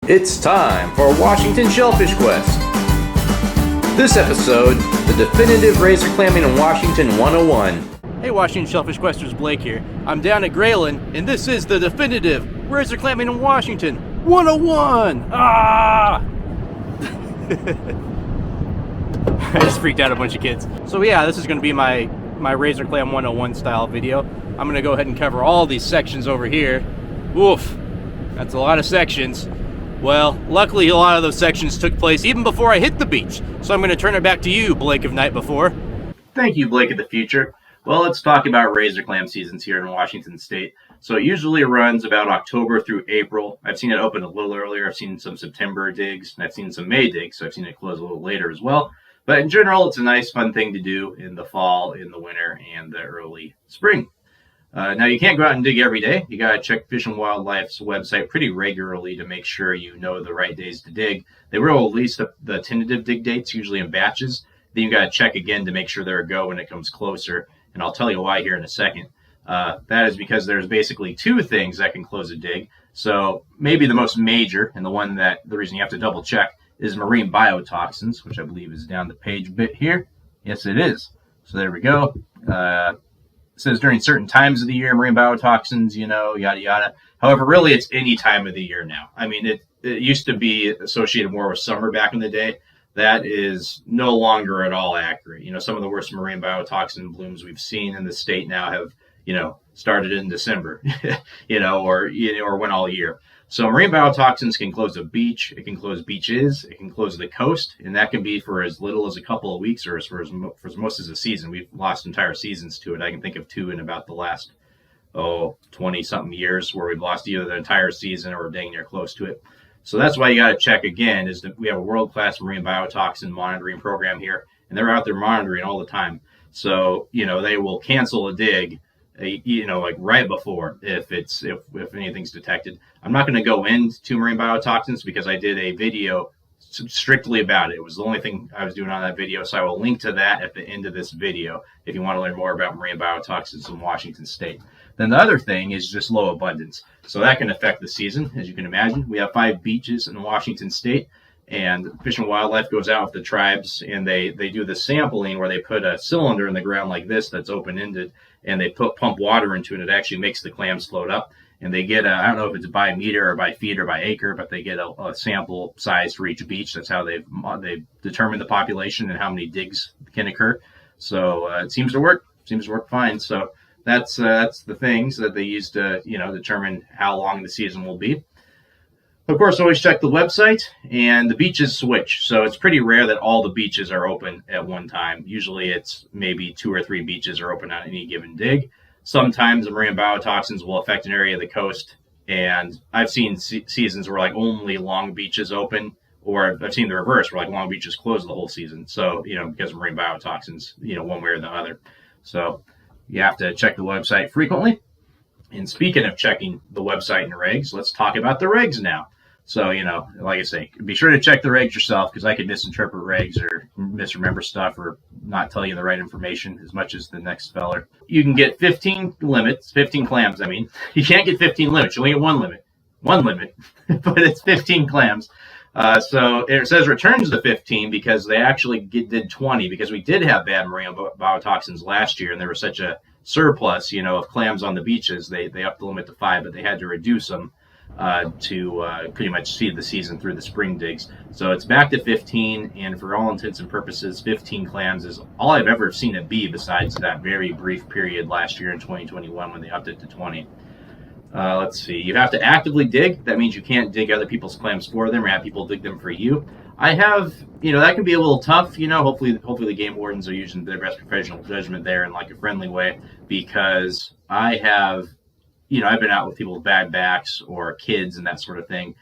It's time for Washington Shellfish Quest. This episode, the definitive razor clamming in Washington 101. Hey Washington Shellfish Questers, Blake here. I'm down at Grayland, and this is the definitive razor clamming in Washington 101. Ah! I just freaked out a bunch of kids. So yeah, this is going to be my razor clam 101 style video. I'm going to go ahead and cover all these sections over here. Oof, that's a lot of sections. Well, luckily a lot of those sections took place even before I hit the beach. So I'm going to turn it back to you, Blake of Night Before. Thank you, Blake of the Future. Well, let's talk about razor clam seasons here in Washington State. So it usually runs about October through April. I've seen it open a little earlier. I've seen some September digs, and I've seen some May digs, so I've seen it close a little later as well. But in general, it's a nice, fun thing to do in the fall, in the winter, and the early spring. Now, you can't go out and dig every day. You got to check Fish and Wildlife's website pretty regularly to make sure you know the right days to dig. They will release the tentative dig dates, usually in batches. Then you got to check again to make sure they're a go when it comes closer. And I'll tell you why here in a second. That is because there's basically two things that can close a dig. So maybe the most major, and the reason you have to double check, is marine biotoxins, which I believe is down the page a bit here. Yes, it is. So there we go. It says during certain times of the year, marine biotoxins, yada, yada. However, really, it's any time of the year now. I mean, it used to be associated more with summer back in the day. That is no longer at all accurate. Some of the worst marine biotoxin blooms we've seen in the state now have, started in December, or went all year. So marine biotoxins can close a beach, it can close beaches, it can close the coast, and that can be for as little as a couple of weeks or for as most as a season. We've lost entire seasons to it. I can think of two in about the last, 20-something years where we've lost either the entire season or dang near close to it. So that's why you got to check again, is that we have a world-class marine biotoxin monitoring program here, and they're out there monitoring all the time. So, they will cancel a dig, like right before if anything's detected. I'm not going to go into marine biotoxins because I did a video strictly about it. It was the only thing I was doing on that video, so I will link to that at the end of this video if you want to learn more about marine biotoxins in Washington State. Then the other thing is just low abundance. So that can affect the season, as you can imagine. We have 5 beaches in Washington State, and Fish and Wildlife goes out with the tribes, and they do the sampling where they put a cylinder in the ground like this that's open-ended, and they pump water into it. It actually makes the clams float up, and they get I don't know if it's by meter or by feet or by acre, but they get a sample size for each beach. That's how they determine the population and how many digs can occur. So it seems to work. Seems to work fine. So that's the things that they use to determine how long the season will be. Of course, always check the website, and the beaches switch. So it's pretty rare that all the beaches are open at one time. Usually it's maybe 2 or 3 beaches are open on any given dig. Sometimes the marine biotoxins will affect an area of the coast, and I've seen seasons where only Long Beach is open, or I've seen the reverse where Long Beach is closed the whole season. So, because of marine biotoxins, one way or the other. So you have to check the website frequently. And speaking of checking the website and regs, let's talk about the regs now. So, like I say, be sure to check the regs yourself, because I could misinterpret regs or misremember stuff or not tell you the right information as much as the next feller. You can get 15 clams. You can't get 15 limits. You only get one limit, but it's 15 clams. So it says returns to 15 because they actually did 20, because we did have bad marine biotoxins last year, and there was such a surplus, of clams on the beaches. They upped the limit to 5, but they had to reduce them to pretty much see the season through the spring digs. So it's back to 15, and for all intents and purposes, 15 clams is all I've ever seen it be, besides that very brief period last year in 2021 when they upped it to 20. Let's see. You have to actively dig. That means you can't dig other people's clams for them or have people dig them for you. I have, that can be a little tough. Hopefully the game wardens are using their best professional judgment there in a friendly way, because I have, I've been out with people with bad backs or kids and that sort of thing.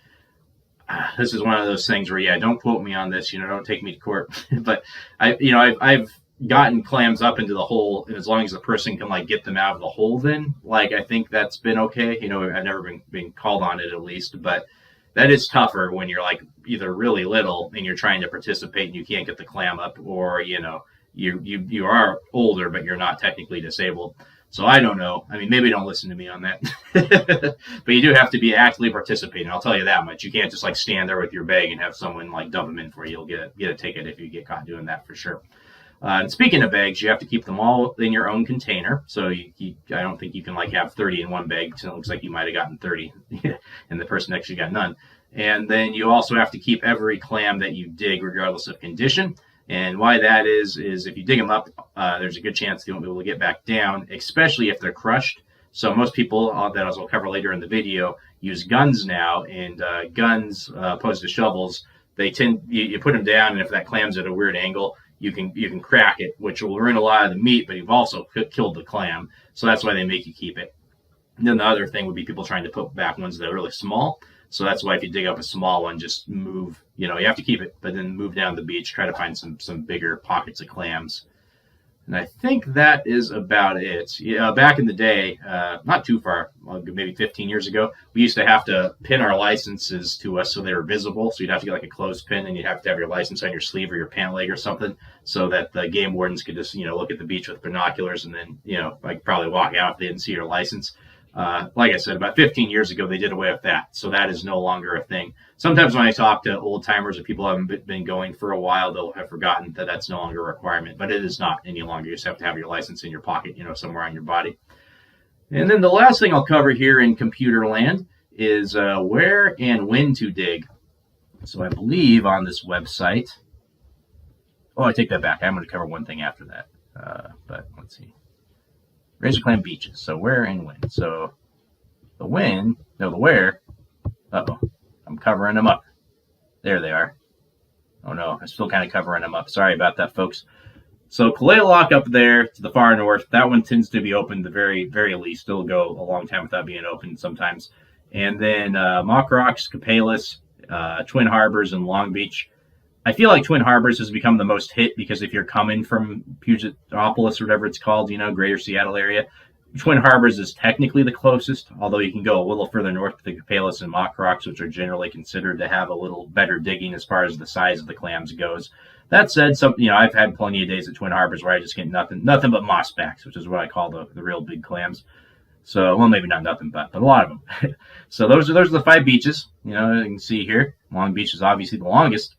This is one of those things where, don't quote me on this, don't take me to court. But I've gotten clams up into the hole, and as long as the person can get them out of the hole, then I think that's been okay. I've never been called on it, at least, but that is tougher when you're either really little and you're trying to participate and you can't get the clam up, or you are older but you're not technically disabled. So I don't know. I mean, maybe don't listen to me on that. But you do have to be actively participating. I'll tell you that much. You can't just like stand there with your bag and have someone like dump them in for you. You'll get a ticket if you get caught doing that for sure. And speaking of bags, you have to keep them all in your own container. So I don't think you can like have 30 in one bag. So it looks like you might have gotten 30 and the person next to you got none. And then you also have to keep every clam that you dig regardless of condition. And why that is if you dig them up, there's a good chance they won't be able to get back down, especially if they're crushed. So most people, that as I'll cover later in the video, use guns now. And guns, opposed to shovels, you put them down, and if that clam's at a weird angle, you can crack it, which will ruin a lot of the meat, but you've also killed the clam. So that's why they make you keep it. And then the other thing would be people trying to put back ones that are really small. So that's why if you dig up a small one, just move, you have to keep it, but then move down the beach, try to find some bigger pockets of clams. And I think that is about it. Back in the day, not too far, maybe 15 years ago, we used to have to pin our licenses to us so they were visible. So you'd have to get like a clothespin, and you'd have to have your license on your sleeve or your pant leg or something, so that the game wardens could just, look at the beach with binoculars and then, like probably walk out if they didn't see your license. Like I said, about 15 years ago, they did away with that. So that is no longer a thing. Sometimes when I talk to old timers or people who haven't been going for a while, they'll have forgotten that that's no longer a requirement, but it is not any longer. You just have to have your license in your pocket, somewhere on your body. And then the last thing I'll cover here in computer land is where and when to dig. So I believe on this website, I take that back. I'm going to cover one thing after that. But let's see. Razor clam beaches. So where and when. So the where. I'm covering them up. There they are. Oh no, I'm still kind of covering them up. Sorry about that, folks. So Kalaloch up there to the far north, that one tends to be open the very, very least. It'll go a long time without being open sometimes. And then Mock Rocks, Capalis, Twin Harbors, and Long Beach. I feel like Twin Harbors has become the most hit because if you're coming from Pugetopolis or whatever it's called, greater Seattle area, Twin Harbors is technically the closest, although you can go a little further north to the Capalis and Mock Rocks, which are generally considered to have a little better digging as far as the size of the clams goes. That said, I've had plenty of days at Twin Harbors where I just get nothing but mossbacks, which is what I call the real big clams. So, well, maybe not nothing, but a lot of them. So those are the 5 beaches. You can see here. Long Beach is obviously the longest.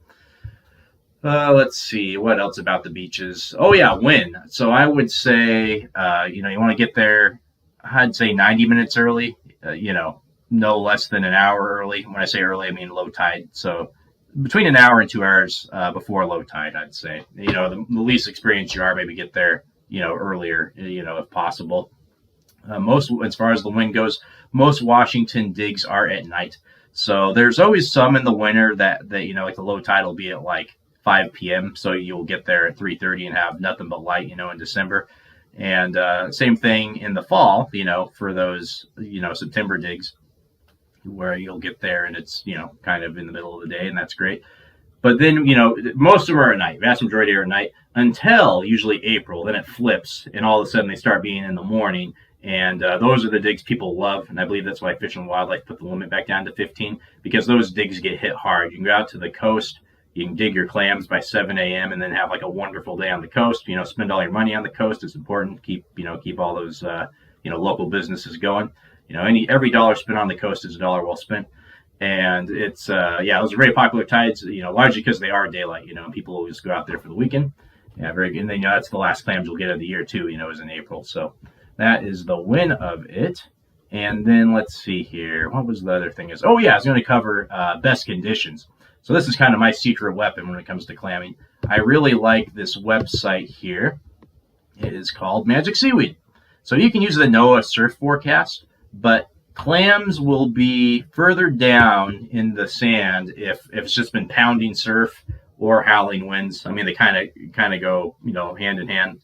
Let's see, what else about the beaches? Oh, yeah, when. So I would say, you want to get there, I'd say 90 minutes early, no less than an hour early. When I say early, I mean low tide. So between an hour and 2 hours before low tide, I'd say. The least experienced you are, maybe get there, earlier, if possible. As far as the wind goes, most Washington digs are at night. So there's always some in the winter that like the low tide will be at like 5 p.m. So you'll get there at 3:30 and have nothing but light, in December. And same thing in the fall, for those, September digs where you'll get there and it's, kind of in the middle of the day, and that's great. But then, most of them are at night. Vast majority are at night until usually April. Then it flips, and all of a sudden they start being in the morning. And those are the digs people love. And I believe that's why Fish and Wildlife put the limit back down to 15, because those digs get hit hard. You can go out to the coast. You can dig your clams by 7 a.m. and then have like a wonderful day on the coast. Spend all your money on the coast. It's important. Keep all those, local businesses going. Every dollar spent on the coast is a dollar well spent. And it's, those are very popular tides, largely because they are daylight, and people always go out there for the weekend. Yeah, very good. And then, that's the last clams you'll get of the year too, is in April. So that is the win of it. And then let's see here. What was the other thing? I was going to cover best conditions. So this is kind of my secret weapon when it comes to clamming. I really like this website here. It is called Magic Seaweed. So you can use the NOAA surf forecast, but clams will be further down in the sand if it's just been pounding surf or howling winds. I mean, they kind of go, hand in hand.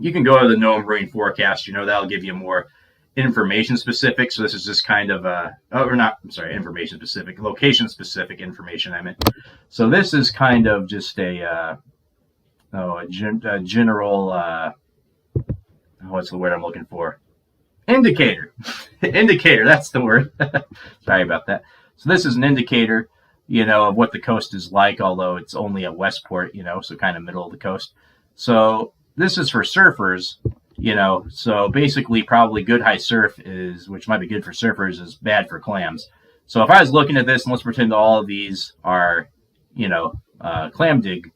You can go to the NOAA marine forecast. That'll give you more information specific. So this is just kind of information specific, location specific information I meant. So this is kind of just a general, what's the word I'm looking for? Indicator. Indicator, that's the word. Sorry about that. So this is an indicator, of what the coast is like, although it's only at Westport, so kind of middle of the coast. So this is for surfers. you know, so basically probably good high surf is, which might be good for surfers, is bad for clams. So if I was looking at this, and let's pretend all of these are, you know, clam dig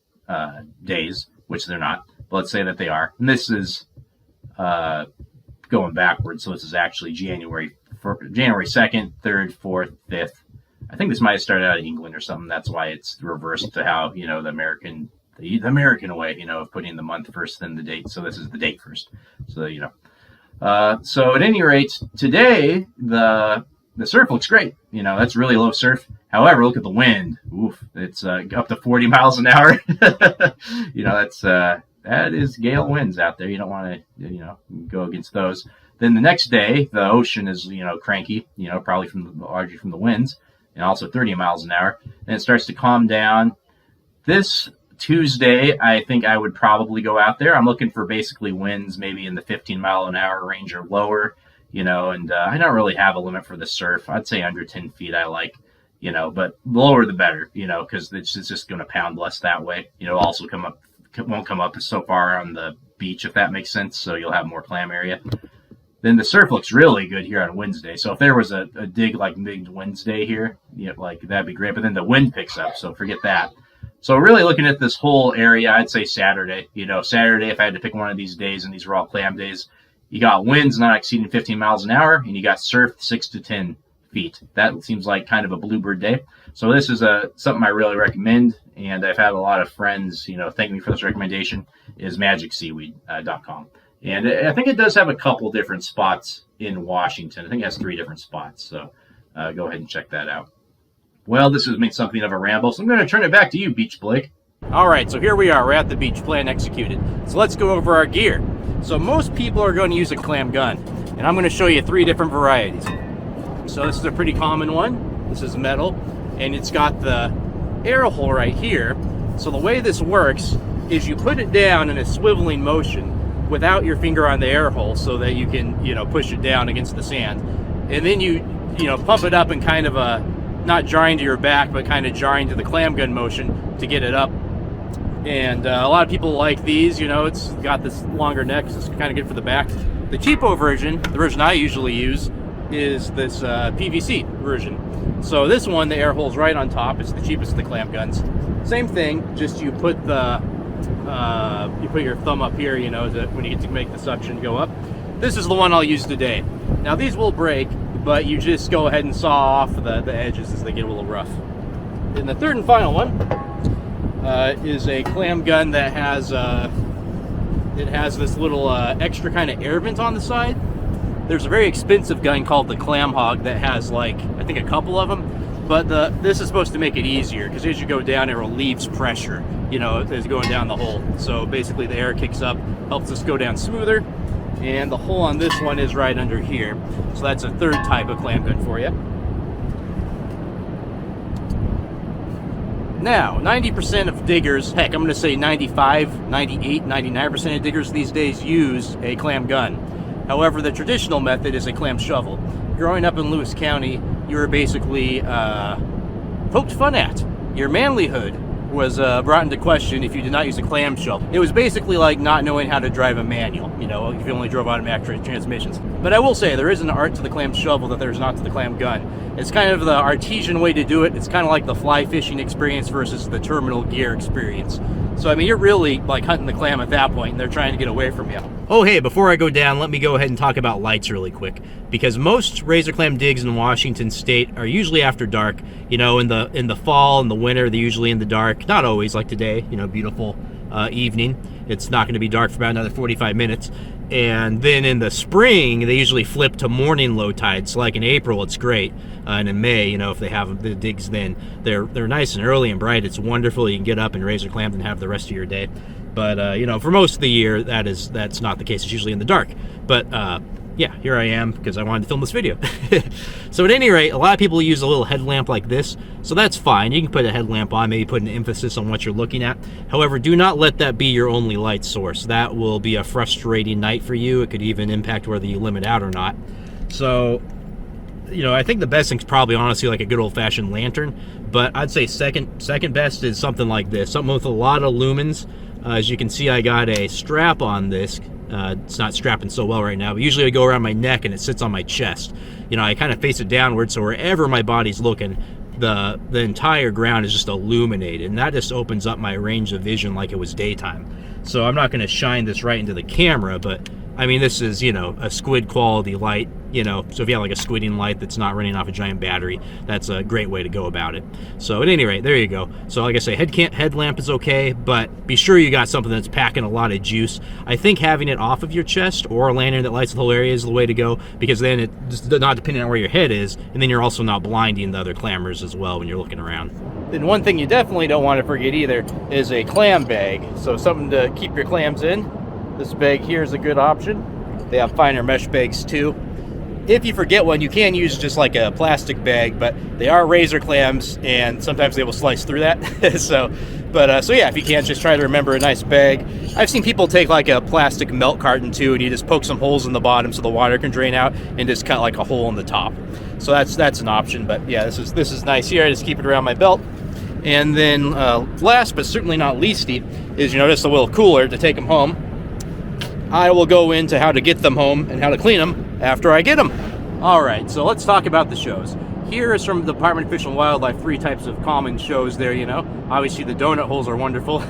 days, which they're not, but let's say that they are. And this is going backwards, so this is actually January 2nd, 3rd, 4th, 5th. I think this might have started out in England or something. That's why it's reversed to how, you know, the American way, you know, of putting the month first, then the date. So this is the date first. So, you know. So at any rate, today, the surf looks great. You know, that's really low surf. However, look at the wind. Oof, it's up to 40 miles an hour. You know, that is gale winds out there. You don't want to, you know, go against those. Then the next day, the ocean is, you know, cranky, you know, probably largely from the winds, and also 30 miles an hour. Then it starts to calm down. This Tuesday, I think I would probably go out there. I'm looking for basically winds maybe in the 15 mile an hour range or lower, you know, and I don't really have a limit for the surf. I'd say under 10 feet I like, you know, but lower the better, you know, because it's just going to pound less that way. You know, also won't come up so far on the beach, if that makes sense, so you'll have more clam area. Then the surf looks really good here on Wednesday. So if there was a dig like mid-Wednesday here, you know, like that'd be great. But then the wind picks up, so forget that. So really looking at this whole area, I'd say Saturday. You know, Saturday, if I had to pick one of these days, and these were all clam days, you got winds not exceeding 15 miles an hour, and you got surf 6 to 10 feet. That seems like kind of a bluebird day. So this is something I really recommend, and I've had a lot of friends, you know, thank me for this recommendation, is magicseaweed.com. And I think it does have a couple different spots in Washington. I think it has 3 different spots. So go ahead and check that out. Well, this has been something of a ramble, so I'm going to turn it back to you, Beach Blake. All right, so here we are. We're at the beach, plan executed. So let's go over our gear. So most people are going to use a clam gun, and I'm going to show you 3 different varieties. So this is a pretty common one. This is metal, and it's got the air hole right here. So the way this works is you put it down in a swiveling motion without your finger on the air hole, so that you can, you know, push it down against the sand, and then you know, pump it up in kind of a not jarring to your back, but kind of jarring to the clam gun motion to get it up. And a lot of people like these. You know, it's got this longer neck, so it's kind of good for the back. The cheapo version, the version I usually use, is this PVC version. So this one, the air hole's right on top. It's the cheapest of the clam guns. Same thing, just you put your thumb up here, you know, when you get to make the suction go up. This is the one I'll use today. Now these will break, but you just go ahead and saw off the edges as they get a little rough. And the third and final one is a clam gun that has this little extra kind of air vent on the side. There's a very expensive gun called the Clam Hog that has, like, I think a couple of them. But this is supposed to make it easier, because as you go down, it relieves pressure, you know, as going down the hole. So basically the air kicks up, helps us go down smoother. And the hole on this one is right under here. So that's a third type of clam gun for you. Now, 90% of diggers, heck, I'm going to say 95, 98, 99% of diggers these days use a clam gun. However, the traditional method is a clam shovel. Growing up in Lewis County, you were basically poked fun at. Your manlyhood was brought into question if you did not use a clam shovel. It was basically like not knowing how to drive a manual, you know, if you only drove automatic transmissions. But I will say, there is an art to the clam shovel that there's not to the clam gun. It's kind of the artesian way to do it. It's kind of like the fly fishing experience versus the terminal gear experience. So, I mean, you're really like hunting the clam at that point, and they're trying to get away from you. Oh, hey, before I go down, let me go ahead and talk about lights really quick. Because most razor clam digs in Washington State are usually after dark. You know, in the fall and the winter, they're usually in the dark. Not always, like today, you know, beautiful evening. It's not going to be dark for about another 45 minutes. And then in the spring, they usually flip to morning low tide. So like in April, it's great. And in May, you know, if they have the digs then, they're nice and early and bright. It's wonderful. You can get up and razor clams and have the rest of your day. But, you know, for most of the year, that's not the case. It's usually in the dark. But, yeah, here I am because I wanted to film this video. So at any rate, a lot of people use a little headlamp like this, so that's fine. You can put a headlamp on, maybe put an emphasis on what you're looking at. However, do not let that be your only light source. That will be a frustrating night for you. It could even impact whether you limit out or not. So, you know, I think the best thing's probably honestly like a good old-fashioned lantern, but I'd say second best is something like this, something with a lot of lumens. As you can see, I got a strap on this It's not strapping so well right now, but usually I go around my neck and it sits on my chest. I kind of face it downward, so wherever my body's looking, the entire ground is just illuminated, and that just opens up my range of vision like it was daytime. So I'm not going to shine this right into the camera, but I mean, this is, a squid quality light, so if you have like a squidding light that's not running off a giant battery, that's a great way to go about it. So at any rate, there you go. So like I say, headlamp is okay, but be sure you got something that's packing a lot of juice. I think having it off of your chest or a lantern that lights the whole area is the way to go, because then it's not depending on where your head is, and then you're also not blinding the other clammers as well when you're looking around. Then one thing you definitely don't want to forget either is a clam bag. So something to keep your clams in. This bag here is a good option. They have finer mesh bags too. If you forget one, you can use just like a plastic bag, but they are razor clams and sometimes they will slice through that. so yeah, if you can't, just try to remember a nice bag. I've seen people take like a plastic milk carton too, and you just poke some holes in the bottom so the water can drain out, and just cut like a hole in the top. So that's an option. But yeah, this is nice here. I just keep it around my belt. And then last but certainly not leasty is just a little cooler to take them home. I will go into how to get them home and how to clean them after I get them. All right, so let's talk about the shows. Here is from the Department of Fish and Wildlife, 3 types of common shows there, Obviously the donut holes are wonderful.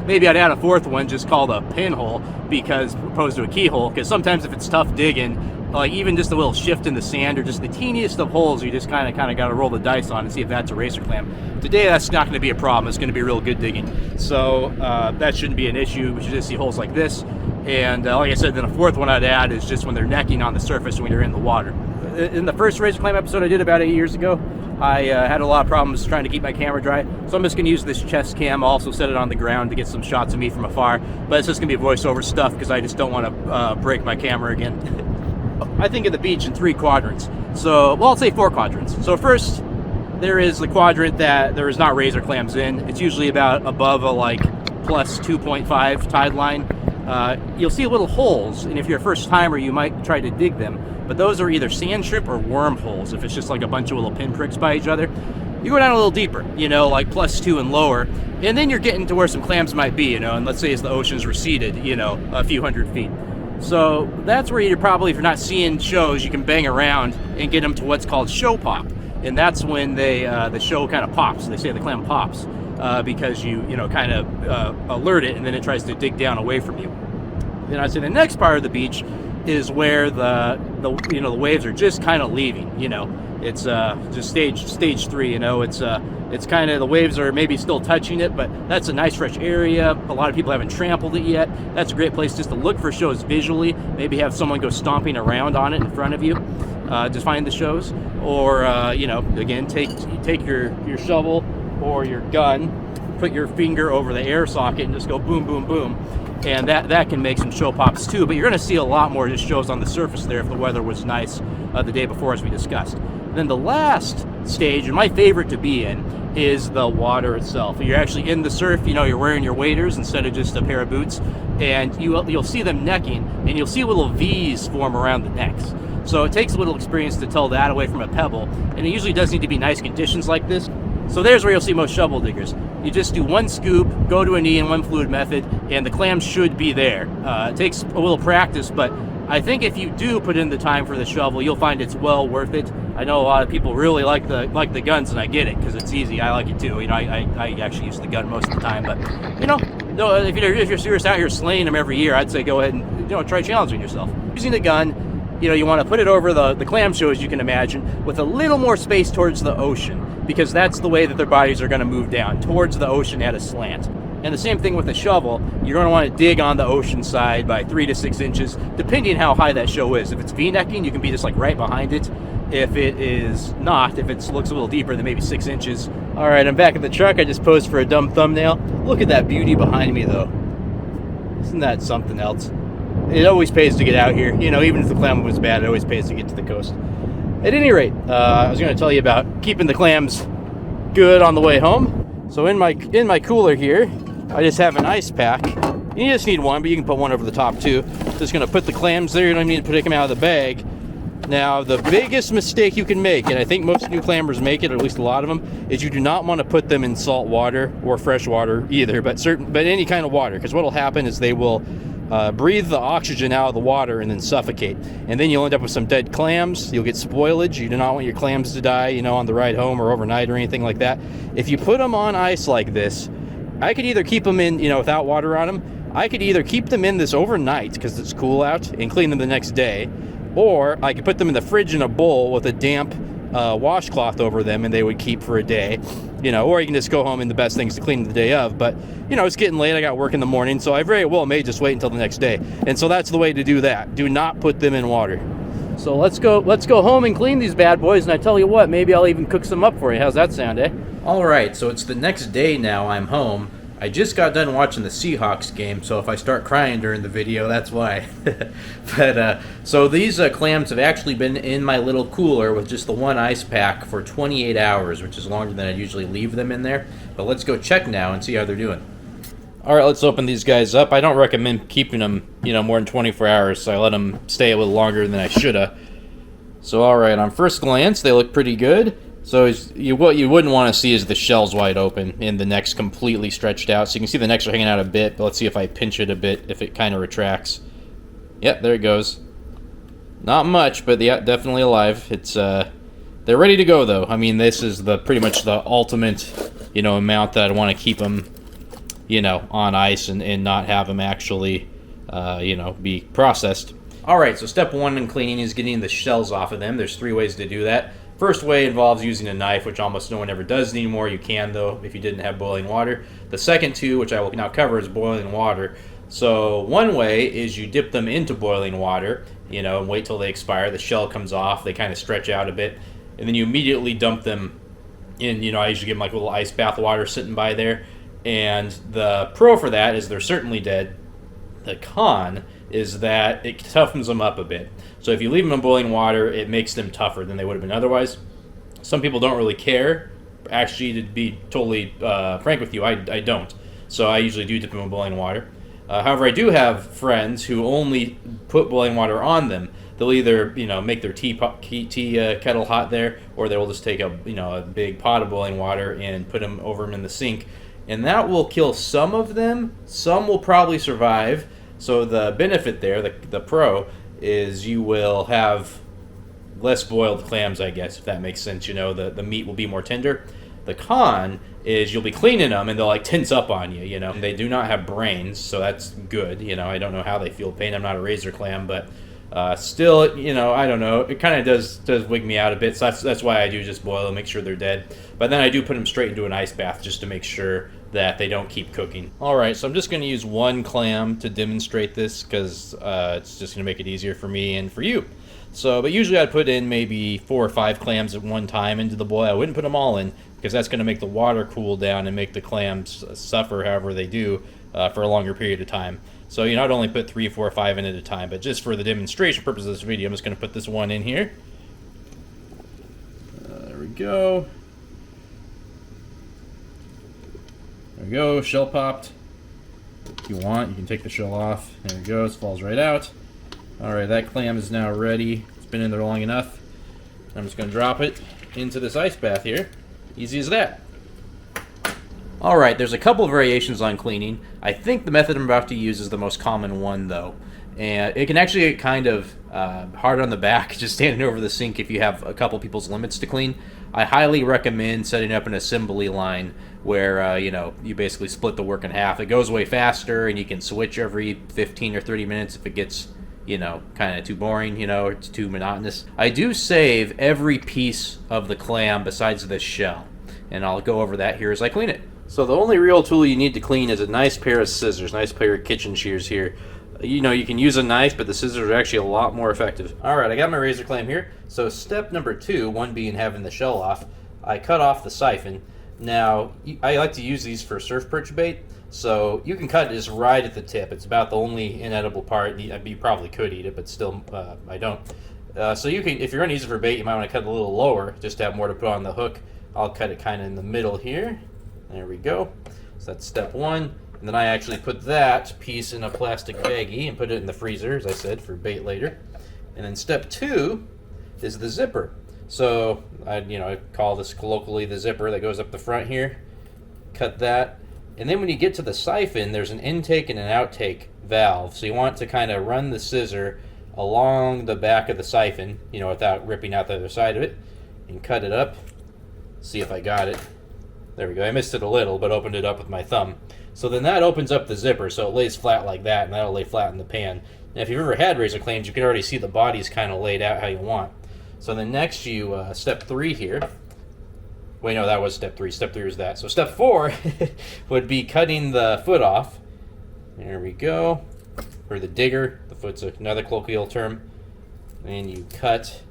Maybe I'd add a 4th one just called a pinhole, because opposed to a keyhole, because sometimes if it's tough digging, like even just a little shift in the sand or just the teeniest of holes, you just kind of got to roll the dice on and see if that's a razor clam. Today that's not going to be a problem. It's going to be real good digging. So that shouldn't be an issue. We should just see holes like this. And like I said, then a 4th one I'd add is just when they're necking on the surface when you're in the water. In the first razor clam episode I did about 8 years ago, I had a lot of problems trying to keep my camera dry, so I'm just going to use this chest cam. I'll also set it on the ground to get some shots of me from afar, but it's just going to be voiceover stuff because I just don't want to break my camera again. I think of the beach in 3 quadrants. So, well, I'll say 4 quadrants. So first, there is the quadrant that there is not razor clams in. It's usually about above a like plus 2.5 tide line. You'll see little holes, and if you're a first timer, you might try to dig them. But those are either sand shrimp or worm holes, if it's just like a bunch of little pinpricks by each other. You go down a little deeper, like plus 2 and lower, and then you're getting to where some clams might be, and let's say as the ocean's receded, a few hundred feet. So that's where you're probably, if you're not seeing shows, you can bang around and get them to what's called show pop. And that's when the show kind of pops. They say the clam pops because you kind of alert it, and then it tries to dig down away from you. Then I'd say the next part of the beach is where the waves are just kind of leaving. It's just stage 3. It's kind of, the waves are maybe still touching it, but that's a nice fresh area. A lot of people haven't trampled it yet. That's a great place just to look for shows visually. Maybe have someone go stomping around on it in front of you to find the shows. Or again, take your shovel or your gun, put your finger over the air socket and just go boom, boom, boom. And that can make some show pops too, but you're going to see a lot more just shows on the surface there if the weather was nice the day before, as we discussed. Then the last stage, and my favorite to be in, is the water itself. You're actually in the surf, you're wearing your waders instead of just a pair of boots, and you'll see them necking, and you'll see little V's form around the necks. So it takes a little experience to tell that away from a pebble, and it usually does need to be nice conditions like this. So there's where you'll see most shovel diggers. You just do 1 scoop, go to a knee in 1 fluid method, and the clams should be there. It takes a little practice, but I think if you do put in the time for the shovel, you'll find it's well worth it. I know a lot of people really like the guns, and I get it because it's easy. I like it too. I actually use the gun most of the time, but if you're serious out here slaying them every year, I'd say go ahead and try challenging yourself. Using the gun, you want to put it over the clam shows, you can imagine, with a little more space towards the ocean, because that's the way that their bodies are going to move down, towards the ocean at a slant. And the same thing with the shovel. You're going to want to dig on the ocean side by 3 to 6 inches, depending how high that show is. If it's V-necking, you can be just like right behind it. If it is not, if it looks a little deeper than maybe 6 inches. All right, I'm back at the truck. I just posed for a dumb thumbnail. Look at that beauty behind me, though. Isn't that something else? It always pays to get out here. Even if the clam was bad, it always pays to get to the coast. At any rate, I was going to tell you about keeping the clams good on the way home. So in my cooler here, I just have an ice pack. You just need one, but you can put one over the top too. Just going to put the clams there. You don't need to take them out of the bag. Now, the biggest mistake you can make, and I think most new clammers make it, or at least a lot of them, is you do not want to put them in salt water or fresh water either, but any kind of water, because what will happen is they will breathe the oxygen out of the water and then suffocate. And then you'll end up with some dead clams. You'll get spoilage. You do not want your clams to die, you know, on the ride home or overnight or anything like that. If you put them on ice like this, I could either keep them in, you know, without water on them. I could either keep them in this overnight because it's cool out and clean them the next day, or I could put them in the fridge in a bowl with a damp washcloth over them and they would keep for a day, you know, or you can just go home and the best things to clean the day of. But, you know, it's getting late. I got work in the morning, so I very well may just wait until the next day. And so that's the way to do that. Do not put them in water. So let's go home and clean these bad boys, and I tell you what, maybe I'll even cook some up for you. How's that sound, eh? All right, so it's the next day now. I'm home. I just got done watching the Seahawks game, so if I start crying during the video, that's why. But so these clams have actually been in my little cooler with just the one ice pack for 28 hours, which is longer than I usually leave them in there. But let's go check now and see how they're doing. All right, let's open these guys up. I don't recommend keeping them, you know, more than 24 hours, so I let them stay a little longer than I should have. So, all right, on first glance, they look pretty good. So what you wouldn't want to see is the shells wide open and the necks completely stretched out. So you can see the necks are hanging out a bit, but let's see if I pinch it a bit, if it kind of retracts. Yep, there it goes. Not much, but yeah, definitely alive. It's they're ready to go though. I mean, this is pretty much the ultimate, you know, amount that I want to keep them, you know, on ice and not have them actually, you know, be processed. All right, so step one in cleaning is getting the shells off of them. There's 3 ways to do that. First way involves using a knife, which almost no one ever does anymore. You can, though, if you didn't have boiling water. The second two, which I will now cover, is boiling water. So one way is you dip them into boiling water, you know, and wait till they expire. The shell comes off. They kind of stretch out a bit. And then you immediately dump them in, you know, I usually give them like a little ice bath water sitting by there. And the pro for that is they're certainly dead. The con is that it toughens them up a bit. So if you leave them in boiling water, it makes them tougher than they would have been otherwise. Some people don't really care. Actually, to be totally frank with you, I don't. So I usually do dip them in boiling water. However, I do have friends who only put boiling water on them. They'll either, you know, make their tea kettle hot there, or they will just take a big pot of boiling water and put them in the sink. And that will kill some of them. Some will probably survive. So the benefit there, the pro, is you will have less boiled clams, I guess, if that makes sense. You know, the meat will be more tender. The con is you'll be cleaning them and they'll like tense up on you, you know. They do not have brains, so that's good. You know, I don't know how they feel pain. I'm not a razor clam, but still, you know, I don't know. It kind of does wig me out a bit, so that's why I do just boil them, make sure they're dead. But then I do put them straight into an ice bath just to make sure that they don't keep cooking. All right, so I'm just going to use one clam to demonstrate this because it's just going to make it easier for me and for you. So, but usually I'd put in maybe 4 or 5 clams at one time into the boil. I wouldn't put them all in because that's going to make the water cool down and make the clams suffer however they do for a longer period of time. So, you know, I'd only put 3, 4, 5 in at a time, but just for the demonstration purpose of this video, I'm just going to put this one in here. There we go. There we go, shell popped. If you want, you can take the shell off. There it goes, falls right out. Alright, that clam is now ready. It's been in there long enough. I'm just going to drop it into this ice bath here. Easy as that. Alright, there's a couple of variations on cleaning. I think the method I'm about to use is the most common one, though. And it can actually get kind of hard on the back just standing over the sink if you have a couple people's limits to clean. I highly recommend setting up an assembly line where, you know, you basically split the work in half. It goes way faster, and you can switch every 15 or 30 minutes if it gets, you know, kind of too boring, you know, or it's too monotonous. I do save every piece of the clam besides the shell, and I'll go over that here as I clean it. So the only real tool you need to clean is a nice pair of scissors, nice pair of kitchen shears here. You know, you can use a knife, but the scissors are actually a lot more effective. Alright, I got my razor clam here. So step number 2, one being having the shell off, I cut off the siphon. Now, I like to use these for surf perch bait, so you can cut it just right at the tip. It's about the only inedible part. You probably could eat it, but still, I don't. So you can, if you're going to use it for bait, you might want to cut it a little lower, just to have more to put on the hook. I'll cut it kind of in the middle here. There we go. So that's step 1. And then I actually put that piece in a plastic baggie and put it in the freezer, as I said, for bait later. And then step 2 is the zipper. So I call this colloquially the zipper that goes up the front here. Cut that, And then when you get to the siphon, there's an intake and an outtake valve. So you want to kind of run the scissor along the back of the siphon, you know, without ripping out the other side of it, and cut it up. See if I got it. There we go. I missed it a little, but opened it up with my thumb. So then that opens up the zipper, so it lays flat like that, and that'll lay flat in the pan. Now, if you've ever had razor clams, you can already see the body's kind of laid out how you want. So then next you, step 3 here. Wait, no, that was step 3. Step 3 was that. So step 4 would be cutting the foot off. There we go. Or the digger. The foot's another colloquial term. And you cut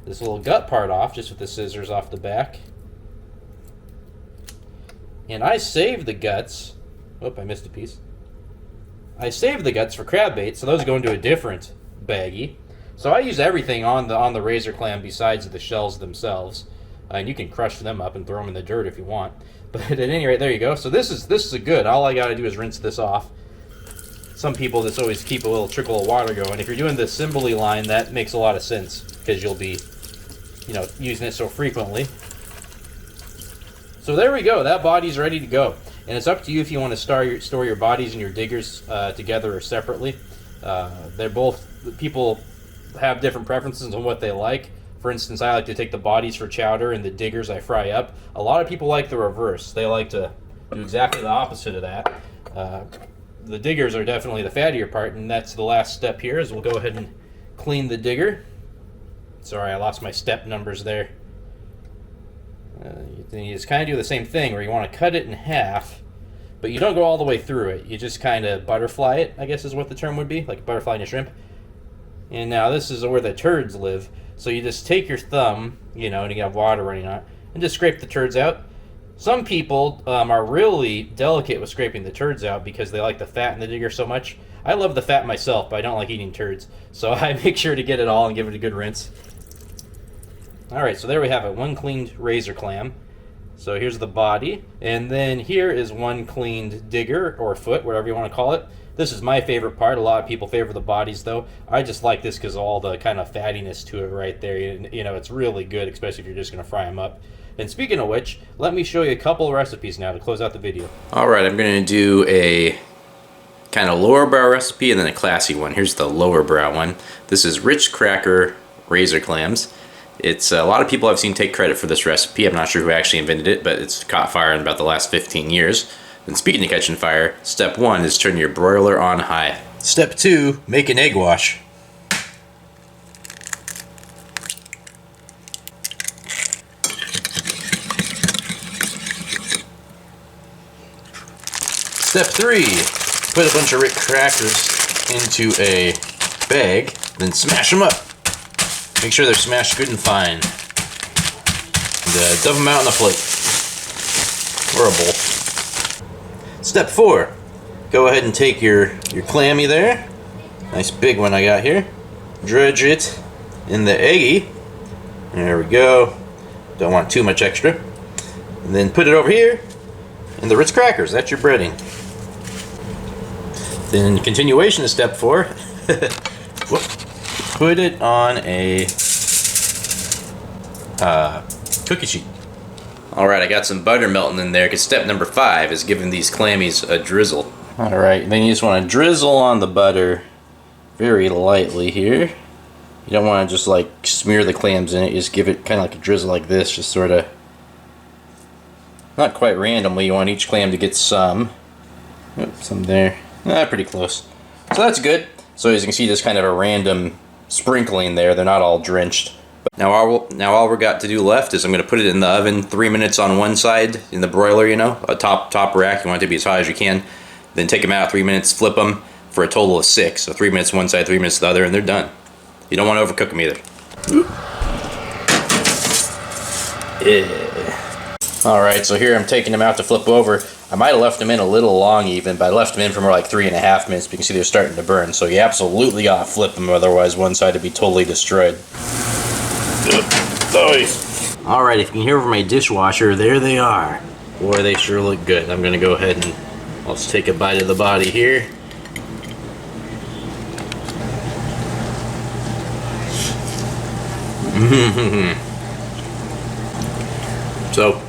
this little gut part off just with the scissors off the back. And I save the guts. Oh, I missed a piece. I saved the guts for crab bait, so those go into a different baggie. So I use everything on the razor clam besides the shells themselves, and you can crush them up and throw them in the dirt if you want. But at any rate, there you go. So this is a good. All I got to do is rinse this off. Some people just always keep a little trickle of water going. If you're doing the Simboli line, that makes a lot of sense because you'll be, you know, using it so frequently. So there we go. That body's ready to go. And it's up to you if you want to store your bodies and your diggers together or separately. They're both, people have different preferences on what they like. For instance, I like to take the bodies for chowder and the diggers I fry up. A lot of people like the reverse. They like to do exactly the opposite of that. The diggers are definitely the fattier part, and that's the last step here, is we'll go ahead and clean the digger. Sorry, I lost my step numbers there. You just kind of do the same thing where you want to cut it in half, but you don't go all the way through it. You just kind of butterfly it, I guess is what the term would be, like butterflying a shrimp. And now this is where the turds live. So you just take your thumb, you know, and you got water running on it, and just scrape the turds out. Some people are really delicate with scraping the turds out because they like the fat in the digger so much. I love the fat myself, but I don't like eating turds. So I make sure to get it all and give it a good rinse. Alright, so there we have it, one cleaned razor clam. So here's the body, and then here is one cleaned digger, or foot, whatever you want to call it. This is my favorite part. A lot of people favor the bodies, though. I just like this because of all the kind of fattiness to it right there. You know, it's really good, especially if you're just going to fry them up. And speaking of which, let me show you a couple of recipes now to close out the video. Alright, I'm going to do a kind of lower brow recipe and then a classy one. Here's the lower brow one. This is Rich Cracker razor clams. It's a lot of people I've seen take credit for this recipe. I'm not sure who actually invented it, but it's caught fire in about the last 15 years. And speaking of catching fire, step 1 is turn your broiler on high. Step 2, make an egg wash. Step 3, put a bunch of Ritz crackers into a bag, then smash them up. Make sure they're smashed good and fine. And dump them out on the plate. Or a bowl. Step 4. Go ahead and take your clammy there. Nice big one I got here. Dredge it in the eggy. There we go. Don't want too much extra. And then put it over here in the Ritz crackers. That's your breading. Then continuation of step 4. Whoop. Put it on a cookie sheet. Alright, I got some butter melting in there because step number 5 is giving these clammies a drizzle. Alright, then you just want to drizzle on the butter very lightly here. You don't want to just like smear the clams in it, you just give it kind of like a drizzle like this, just sort of, not quite randomly. You want each clam to get some. Oops, some there. Pretty close. So that's good. So as you can see, just kind of a random sprinkling there. They're not all drenched. Now all we got to do left is I'm going to put it in the oven 3 minutes on one side in the broiler, you know, a top rack. You want it to be as hot as you can. Then take them out 3 minutes, flip them for a total of 6. So 3 minutes one side, 3 minutes the other, and they're done. You don't want to overcook them either. Yeah. Alright, so here I'm taking them out to flip over. I might have left them in a little long even, but I left them in for more like 3.5 minutes. But you can see they're starting to burn. So you absolutely gotta flip them, otherwise one side would be totally destroyed. Alright, if you can hear from my dishwasher, there they are. Boy, they sure look good. I'm gonna go ahead and let's take a bite of the body here. So,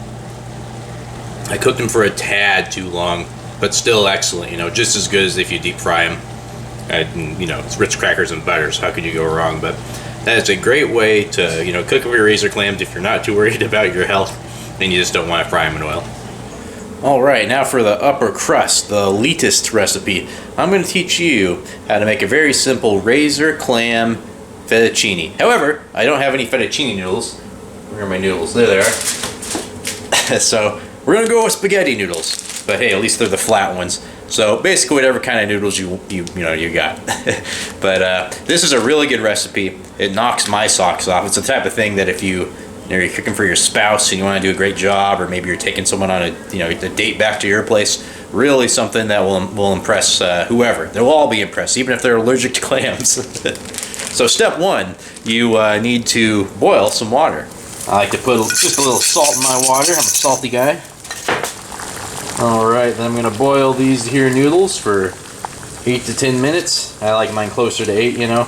I cooked them for a tad too long, but still excellent, you know, just as good as if you deep fry them. And, you know, it's Ritz crackers and butter, so how could you go wrong? But that is a great way to, you know, cook up your razor clams if you're not too worried about your health and you just don't want to fry them in oil. Alright, now for the upper crust, the elitist recipe. I'm going to teach you how to make a very simple razor clam fettuccine. However, I don't have any fettuccine noodles. Where are my noodles? There they are. So we're going to go with spaghetti noodles. But hey, at least they're the flat ones. So basically whatever kind of noodles you got. But this is a really good recipe. It knocks my socks off. It's the type of thing that if you're cooking for your spouse and you want to do a great job, or maybe you're taking someone on a date back to your place, really something that will impress whoever. They'll all be impressed, even if they're allergic to clams. So step one, you need to boil some water. I like to put just a little salt in my water. I'm a salty guy. Alright, then I'm going to boil these here noodles for 8 to 10 minutes. I like mine closer to 8, you know.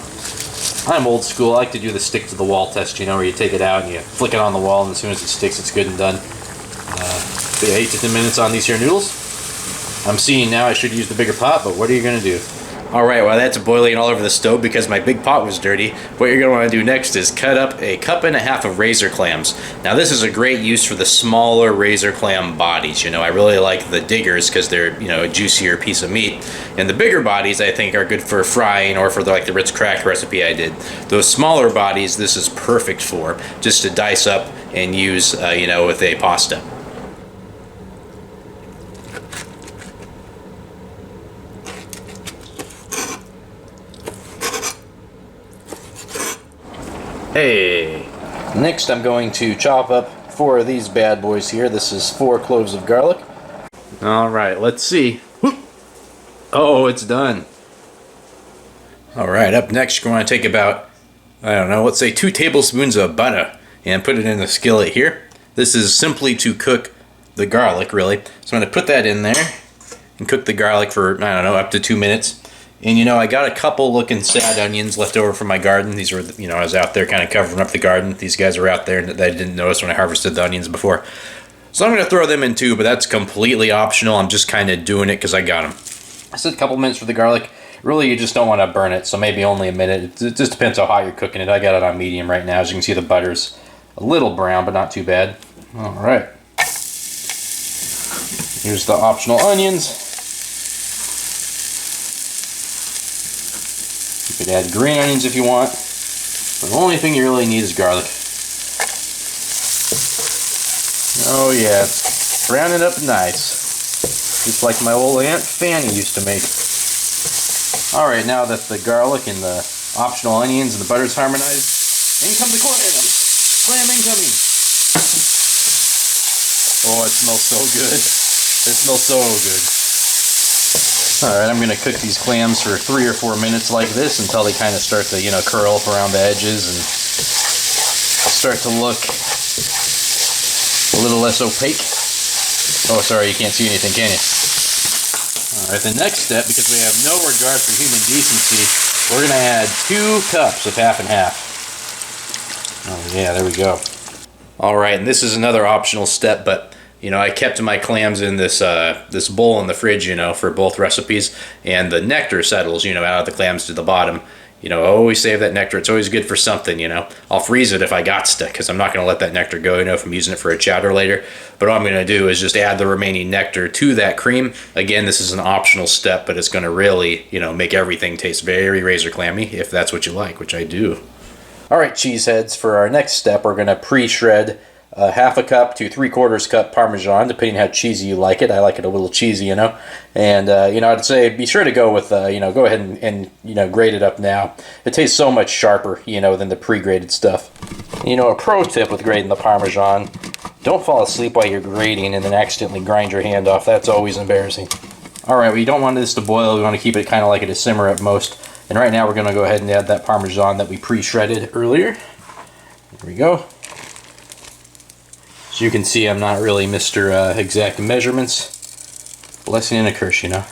I'm old school. I like to do the stick to the wall test, you know, where you take it out and you flick it on the wall, and as soon as it sticks, it's good and done. So yeah, 8 to 10 minutes on these here noodles. I'm seeing now I should use the bigger pot, but what are you going to do? Alright, while that's boiling all over the stove because my big pot was dirty, what you're going to want to do next is cut up 1.5 cups of razor clams. Now this is a great use for the smaller razor clam bodies. You know, I really like the diggers because they're, you know, a juicier piece of meat. And the bigger bodies I think are good for frying, or for like the Ritz cracker recipe I did. Those smaller bodies this is perfect for, just to dice up and use, you know, with a pasta. Hey! Next I'm going to chop up 4 of these bad boys here. This is 4 cloves of garlic. Alright, let's see. Oh, it's done. Alright, up next you're going to take about, I don't know, let's say 2 tablespoons of butter and put it in the skillet here. This is simply to cook the garlic, really. So I'm going to put that in there and cook the garlic for, I don't know, up to 2 minutes. And you know, I got a couple looking sad onions left over from my garden. These were, you know, I was out there kind of covering up the garden. These guys were out there that I didn't notice when I harvested the onions before. So I'm going to throw them in too, but that's completely optional. I'm just kind of doing it because I got them. I said a couple minutes for the garlic. Really, you just don't want to burn it, so maybe only a minute. It just depends how hot you're cooking it. I got it on medium right now. As you can see, the butter's a little brown, but not too bad. All right. Here's the optional onions. You could add green onions if you want, but the only thing you really need is garlic. Oh yeah, it's browning up nice, just like my old Aunt Fanny used to make. Alright, now that the garlic and the optional onions and the butter's harmonized, in come the clams! Clam incoming! Oh, it smells so good. It smells so good. Alright, I'm going to cook these clams for 3 or 4 minutes like this until they kind of start to, you know, curl up around the edges and start to look a little less opaque. Oh, sorry, you can't see anything, can you? Alright, the next step, because we have no regard for human decency, we're going to add 2 cups of half and half. Oh yeah, there we go. Alright, and this is another optional step, but you know, I kept my clams in this this bowl in the fridge, you know, for both recipes, and the nectar settles, you know, out of the clams to the bottom. You know, I always save that nectar. It's always good for something, you know. I'll freeze it if I got to, because I'm not going to let that nectar go, you know, if I'm using it for a chowder later. But all I'm going to do is just add the remaining nectar to that cream. Again, this is an optional step, but it's going to really, you know, make everything taste very razor clammy, if that's what you like, which I do. All right, cheeseheads, for our next step, we're going to pre-shred 1/2 cup to 3/4 cup Parmesan, depending how cheesy you like it. I like it a little cheesy, you know. And, you know, I'd say be sure to go with, you know, go ahead and, you know, grate it up now. It tastes so much sharper, you know, than the pre-grated stuff. You know, a pro tip with grating the Parmesan, don't fall asleep while you're grating and then accidentally grind your hand off. That's always embarrassing. All right, we don't want this to boil. We want to keep it kind of like it to simmer at most. And right now we're going to go ahead and add that Parmesan that we pre-shredded earlier. There we go. As you can see, I'm not really Mr. Exact measurements. Blessing and a curse, you know.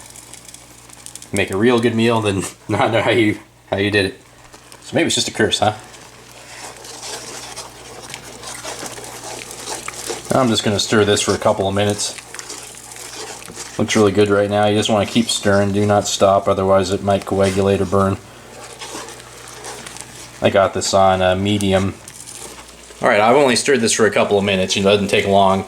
Make a real good meal, then not know how you did it. So maybe it's just a curse, huh? I'm just going to stir this for a couple of minutes. Looks really good right now. You just want to keep stirring, do not stop, otherwise it might coagulate or burn. I got this on medium. Alright, I've only stirred this for a couple of minutes, it doesn't take long.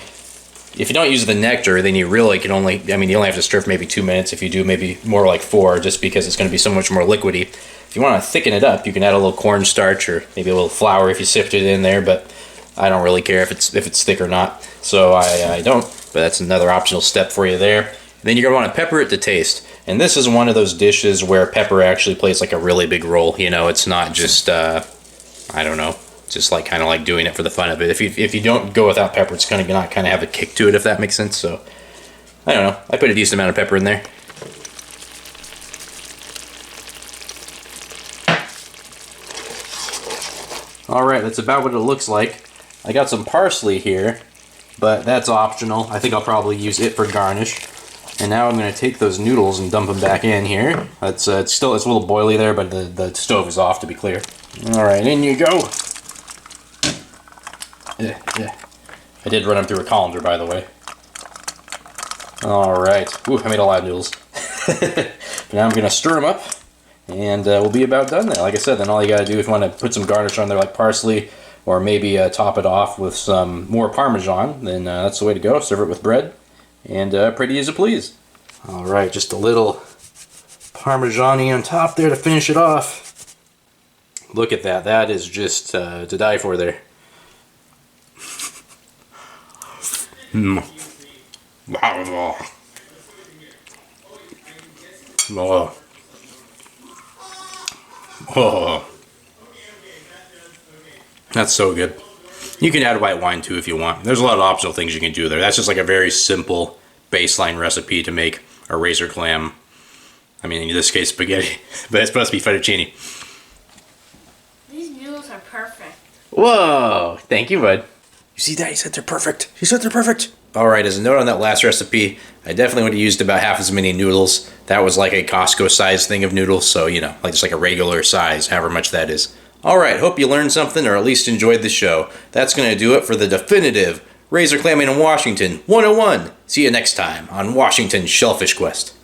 If you don't use the nectar, then you really can only, you only have to stir for maybe 2 minutes. If you do, maybe more like 4, just because it's going to be so much more liquidy. If you want to thicken it up, you can add a little cornstarch or maybe a little flour if you sift it in there, but I don't really care if it's thick or not, so I don't. But that's another optional step for you there. And then you're going to want to pepper it to taste. And this is one of those dishes where pepper actually plays like a really big role. It's not just, I don't know, just like kind of like doing it for the fun of it. If you don't go without pepper, it's going to not kind of have a kick to it, if that makes sense. So, I don't know. I put a decent amount of pepper in there. Alright, that's about what it looks like. I got some parsley here, but that's optional. I think I'll probably use it for garnish. And now I'm going to take those noodles and dump them back in here. It's a little boily there, but the stove is off, to be clear. Alright, in you go. Yeah. I did run them through a colander, by the way. Alright. Ooh, I made a lot of noodles. But now I'm going to stir them up, and we'll be about done there. Like I said, then all you got to do if you want to put some garnish on there, like parsley, or maybe top it off with some more Parmesan, then that's the way to go. Serve it with bread, and pretty as you please. Alright, just a little Parmesan-y on top there to finish it off. Look at that. That is just to die for there. Oh. That's so good. You can add white wine too if you want. There's a lot of optional things you can do there. That's just like a very simple baseline recipe to make a razor clam. I mean, in this case, spaghetti, but it's supposed to be fettuccine. These noodles are perfect. Whoa! Thank you, bud. You see that? He said they're perfect. He said they're perfect. Alright, as a note on that last recipe, I definitely would have used about half as many noodles. That was like a Costco size thing of noodles, so like just like a regular size, however much that is. Alright, hope you learned something or at least enjoyed the show. That's going to do it for the definitive Razor Clamming in Washington 101. See you next time on Washington Shellfish Quest.